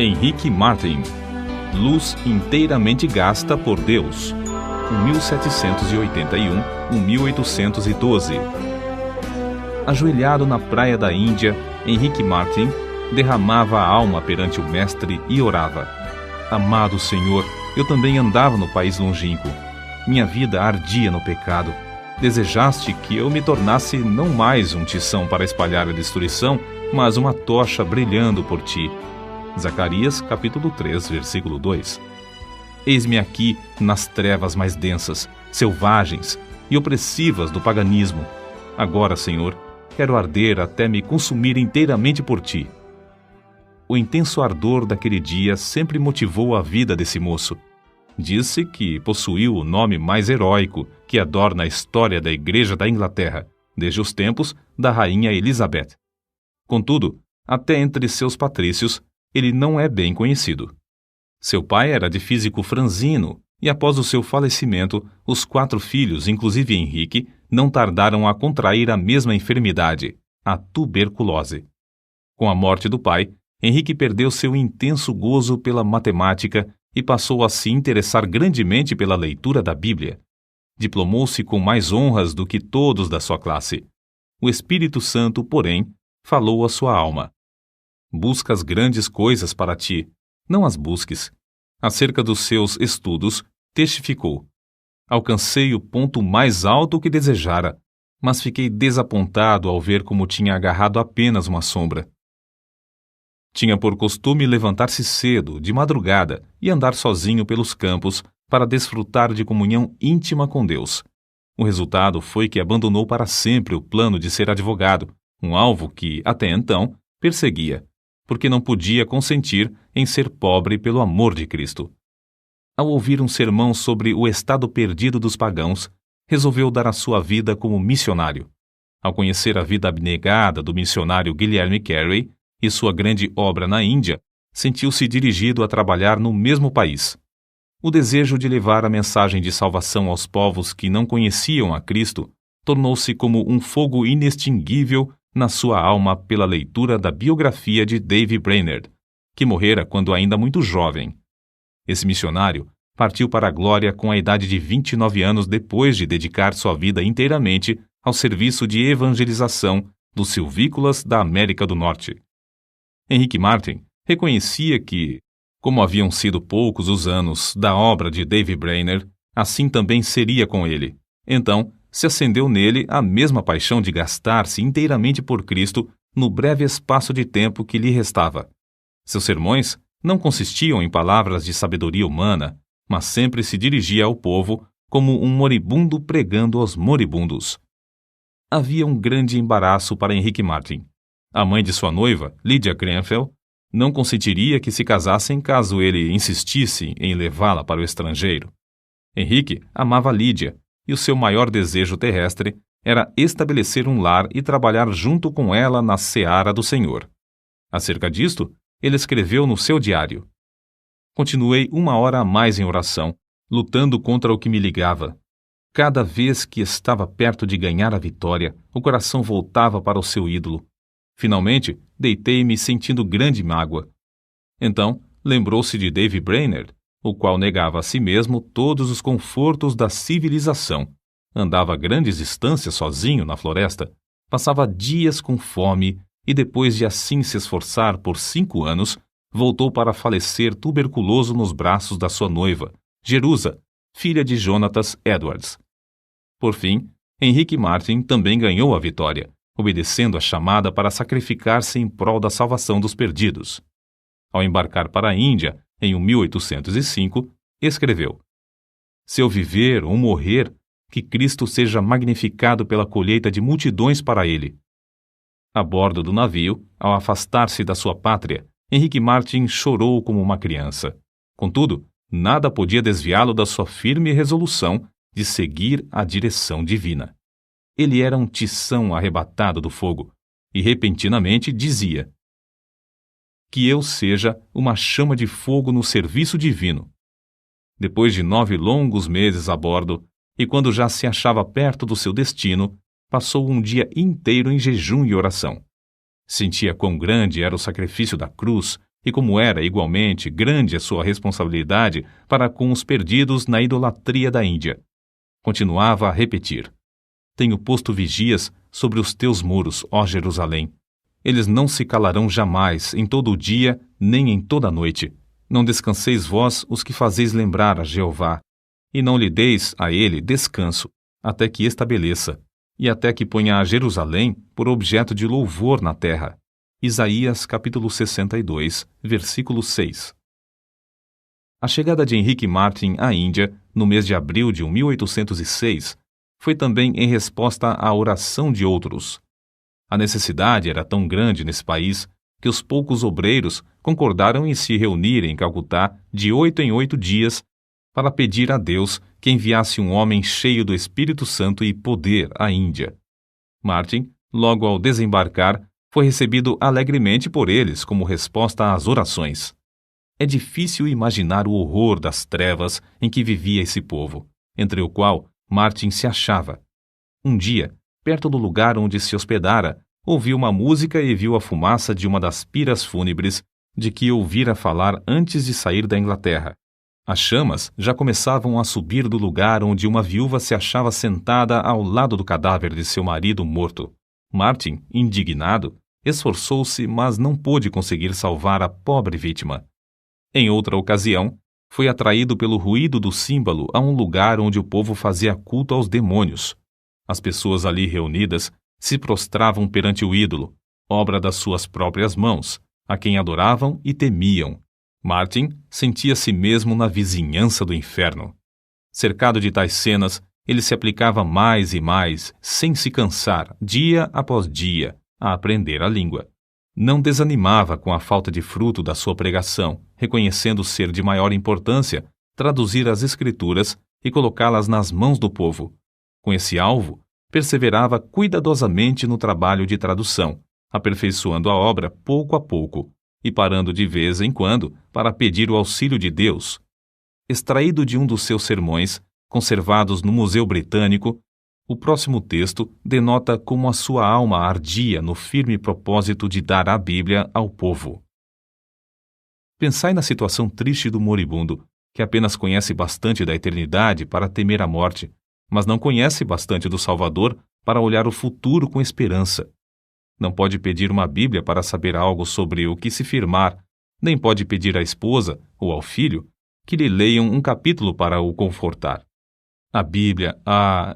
Henrique Martin, Luz inteiramente gasta por Deus, 1781-1812. Ajoelhado na praia da Índia, Henrique Martin derramava a alma perante o Mestre e orava: Amado Senhor, eu também andava no país longínquo. Minha vida ardia no pecado. Desejaste que eu me tornasse não mais um tição para espalhar a destruição, mas uma tocha brilhando por ti. Zacarias, capítulo 3, versículo 2. Eis-me aqui nas trevas mais densas, selvagens e opressivas do paganismo. Agora, Senhor, quero arder até me consumir inteiramente por ti. O intenso ardor daquele dia sempre motivou a vida desse moço. Diz-se que possuiu o nome mais heróico que adorna a história da Igreja da Inglaterra, desde os tempos da Rainha Elizabeth. Contudo, até entre seus patrícios, ele não é bem conhecido. Seu pai era de físico franzino, e após o seu falecimento, os 4 filhos, inclusive Henrique, não tardaram a contrair a mesma enfermidade, a tuberculose. Com a morte do pai, Henrique perdeu seu intenso gozo pela matemática e passou a se interessar grandemente pela leitura da Bíblia. Diplomou-se com mais honras do que todos da sua classe. O Espírito Santo, porém, falou à sua alma: Buscas grandes coisas para ti, não as busques. Acerca dos seus estudos, testificou: Alcancei o ponto mais alto que desejara, mas fiquei desapontado ao ver como tinha agarrado apenas uma sombra. Tinha por costume levantar-se cedo, de madrugada, e andar sozinho pelos campos para desfrutar de comunhão íntima com Deus. O resultado foi que abandonou para sempre o plano de ser advogado, um alvo que, até então, perseguia, porque não podia consentir em ser pobre pelo amor de Cristo. Ao ouvir um sermão sobre o estado perdido dos pagãos, resolveu dar a sua vida como missionário. Ao conhecer a vida abnegada do missionário Guilherme Carey e sua grande obra na Índia, sentiu-se dirigido a trabalhar no mesmo país. O desejo de levar a mensagem de salvação aos povos que não conheciam a Cristo tornou-se como um fogo inextinguível na sua alma pela leitura da biografia de Dave Brainerd, que morrera quando ainda muito jovem. Esse missionário partiu para a glória com a idade de 29 anos depois de dedicar sua vida inteiramente ao serviço de evangelização dos silvícolas da América do Norte. Henrique Martin reconhecia que, como haviam sido poucos os anos da obra de Dave Brainerd, assim também seria com ele. Então, se acendeu nele a mesma paixão de gastar-se inteiramente por Cristo no breve espaço de tempo que lhe restava. Seus sermões não consistiam em palavras de sabedoria humana, mas sempre se dirigia ao povo como um moribundo pregando aos moribundos. Havia um grande embaraço para Henrique Martin. A mãe de sua noiva, Lydia Grenfell, não consentiria que se casassem caso ele insistisse em levá-la para o estrangeiro. Henrique amava Lydia, e o seu maior desejo terrestre era estabelecer um lar e trabalhar junto com ela na seara do Senhor. Acerca disto, ele escreveu no seu diário: Continuei 1 hora a mais em oração, lutando contra o que me ligava. Cada vez que estava perto de ganhar a vitória, o coração voltava para o seu ídolo. Finalmente, deitei-me sentindo grande mágoa. Então, lembrou-se de Dave Brainerd, o qual negava a si mesmo todos os confortos da civilização. Andava grandes distâncias sozinho na floresta, passava dias com fome e, depois de assim se esforçar por 5 anos, voltou para falecer tuberculoso nos braços da sua noiva, Jerusa, filha de Jonatas Edwards. Por fim, Henrique Martin também ganhou a vitória, obedecendo a chamada para sacrificar-se em prol da salvação dos perdidos. Ao embarcar para a Índia, em 1805, escreveu: Se eu viver ou morrer, que Cristo seja magnificado pela colheita de multidões para ele. A bordo do navio, ao afastar-se da sua pátria, Henrique Martin chorou como uma criança. Contudo, nada podia desviá-lo da sua firme resolução de seguir a direção divina. Ele era um tição arrebatado do fogo, e repentinamente dizia: Que eu seja uma chama de fogo no serviço divino. Depois de 9 longos meses a bordo, e quando já se achava perto do seu destino, passou um dia inteiro em jejum e oração. Sentia quão grande era o sacrifício da cruz e como era igualmente grande a sua responsabilidade para com os perdidos na idolatria da Índia. Continuava a repetir: tenho posto vigias sobre os teus muros, ó Jerusalém. Eles não se calarão jamais, em todo o dia, nem em toda a noite. Não descanseis vós os que fazeis lembrar a Jeová, e não lhe deis a ele descanso, até que estabeleça, e até que ponha a Jerusalém por objeto de louvor na terra. Isaías capítulo 62, versículo 6. A chegada de Henrique Martyn à Índia, no mês de abril de 1806, foi também em resposta à oração de outros. A necessidade era tão grande nesse país que os poucos obreiros concordaram em se reunir em Calcutá de 8 em 8 dias para pedir a Deus que enviasse um homem cheio do Espírito Santo e poder à Índia. Martyn, logo ao desembarcar, foi recebido alegremente por eles como resposta às orações. É difícil imaginar o horror das trevas em que vivia esse povo, entre o qual Martyn se achava. Um dia, perto do lugar onde se hospedara, ouviu uma música e viu a fumaça de uma das piras fúnebres de que ouvira falar antes de sair da Inglaterra. As chamas já começavam a subir do lugar onde uma viúva se achava sentada ao lado do cadáver de seu marido morto. Martyn, indignado, esforçou-se, mas não pôde conseguir salvar a pobre vítima. Em outra ocasião, foi atraído pelo ruído do símbolo a um lugar onde o povo fazia culto aos demônios. As pessoas ali reunidas se prostravam perante o ídolo, obra das suas próprias mãos, a quem adoravam e temiam. Martyn sentia-se mesmo na vizinhança do inferno. Cercado de tais cenas, ele se aplicava mais e mais, sem se cansar, dia após dia, a aprender a língua. Não desanimava com a falta de fruto da sua pregação, reconhecendo ser de maior importância traduzir as Escrituras e colocá-las nas mãos do povo. Com esse alvo, perseverava cuidadosamente no trabalho de tradução, aperfeiçoando a obra pouco a pouco e parando de vez em quando para pedir o auxílio de Deus. Extraído de um dos seus sermões, conservados no Museu Britânico, o próximo texto denota como a sua alma ardia no firme propósito de dar a Bíblia ao povo. Pensai na situação triste do moribundo, que apenas conhece bastante da eternidade para temer a morte, mas não conhece bastante do Salvador para olhar o futuro com esperança. Não pode pedir uma Bíblia para saber algo sobre o que se firmar, nem pode pedir à esposa ou ao filho que lhe leiam um capítulo para o confortar. A Bíblia,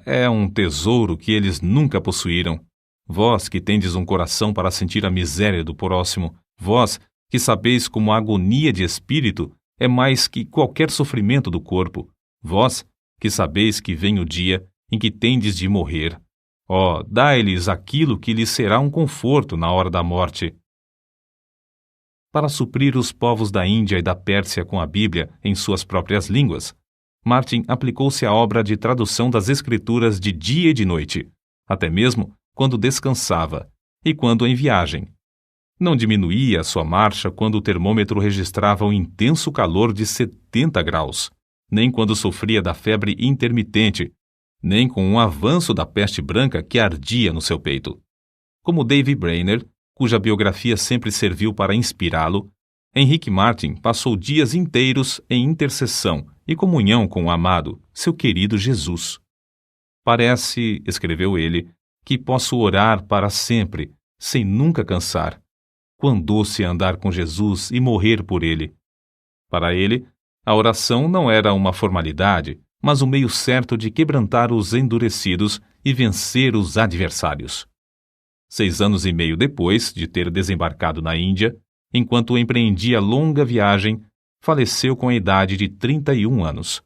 é um tesouro que eles nunca possuíram. Vós que tendes um coração para sentir a miséria do próximo, vós que sabeis como a agonia de espírito é mais que qualquer sofrimento do corpo, vós que sabeis que vem o dia em que tendes de morrer. Dai-lhes aquilo que lhes será um conforto na hora da morte. Para suprir os povos da Índia e da Pérsia com a Bíblia em suas próprias línguas, Martyn aplicou-se à obra de tradução das Escrituras de dia e de noite, até mesmo quando descansava e quando em viagem. Não diminuía a sua marcha quando o termômetro registrava um intenso calor de 70 graus, nem quando sofria da febre intermitente, nem com um avanço da peste branca que ardia no seu peito. Como David Brainerd, cuja biografia sempre serviu para inspirá-lo, Henrique Martyn passou dias inteiros em intercessão e comunhão com o amado, seu querido Jesus. Parece, escreveu ele, que posso orar para sempre, sem nunca cansar. Quão doce é andar com Jesus e morrer por ele. Para ele, a oração não era uma formalidade, mas um meio certo de quebrantar os endurecidos e vencer os adversários. 6 anos e meio depois de ter desembarcado na Índia, enquanto empreendia longa viagem, faleceu com a idade de 31 anos.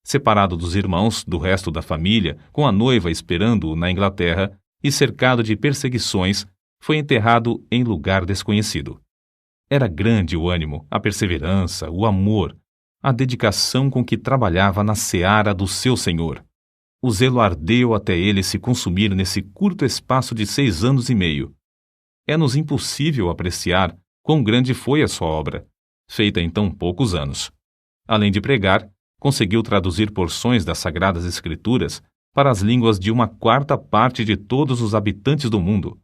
Separado dos irmãos, do resto da família, com a noiva esperando-o na Inglaterra e cercado de perseguições, foi enterrado em lugar desconhecido. Era grande o ânimo, a perseverança, o amor, a dedicação com que trabalhava na seara do seu Senhor. O zelo ardeu até ele se consumir nesse curto espaço de 6 anos e meio. É-nos impossível apreciar quão grande foi a sua obra, feita em tão poucos anos. Além de pregar, conseguiu traduzir porções das Sagradas Escrituras para as línguas de 1/4 parte de todos os habitantes do mundo.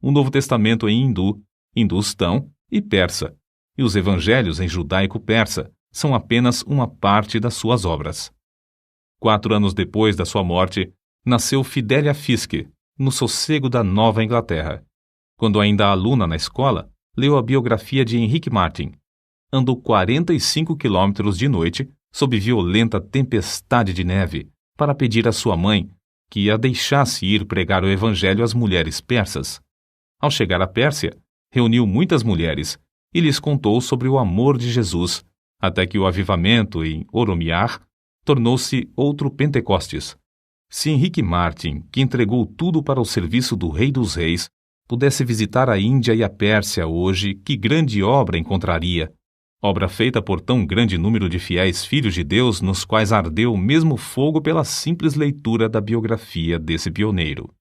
O Novo Testamento em hindu, hindustão e persa, e os evangelhos em judaico-persa são apenas uma parte das suas obras. 4 anos depois da sua morte, nasceu Fidelia Fiske, no sossego da Nova Inglaterra. Quando ainda aluna na escola, leu a biografia de Henrique Martin. Andou 45 quilômetros de noite, sob violenta tempestade de neve, para pedir à sua mãe que a deixasse ir pregar o evangelho às mulheres persas. Ao chegar à Pérsia, reuniu muitas mulheres e lhes contou sobre o amor de Jesus, até que o avivamento em Oromiar tornou-se outro Pentecostes. Se Henrique Martin, que entregou tudo para o serviço do Rei dos Reis, pudesse visitar a Índia e a Pérsia hoje, que grande obra encontraria! Obra feita por tão grande número de fiéis filhos de Deus, nos quais ardeu o mesmo fogo pela simples leitura da biografia desse pioneiro.